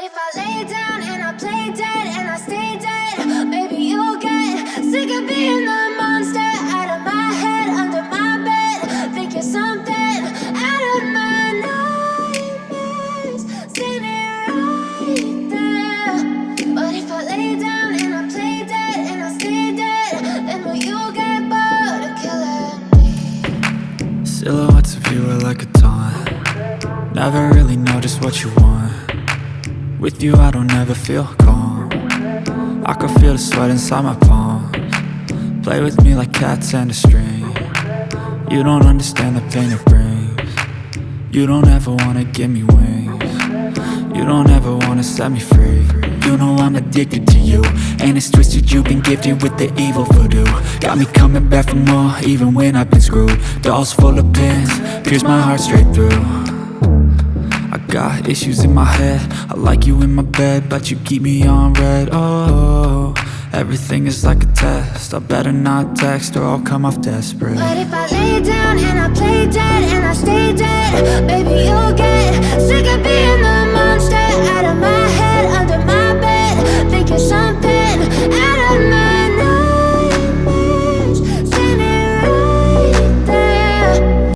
if I lay down and I play dead and I stay dead? Maybe you'll get sick of being the monster out of my head, under my bed. Think you're something out of my nightmares, standing right there. But if I lay down and I play dead and I stay dead, then will you get bored of killing me? Silhouettes of you are like a taunt. Never really know just what you want. With you I don't ever feel calm. I can feel the sweat inside my palms. Play with me like cats and a string. You don't understand the pain it brings. You don't ever wanna give me wings. You don't ever wanna set me free. You know I'm addicted to you, and it's twisted, you've been gifted with the evil voodoo. Got me coming back for more, even when I've been screwed. Dolls full of pins, pierce my heart straight through. I got issues in my head, I like you in my bed, but you keep me on red. Oh, everything is like a test, I better not text or I'll come off desperate. But if I lay down and I play dead and I stay dead, baby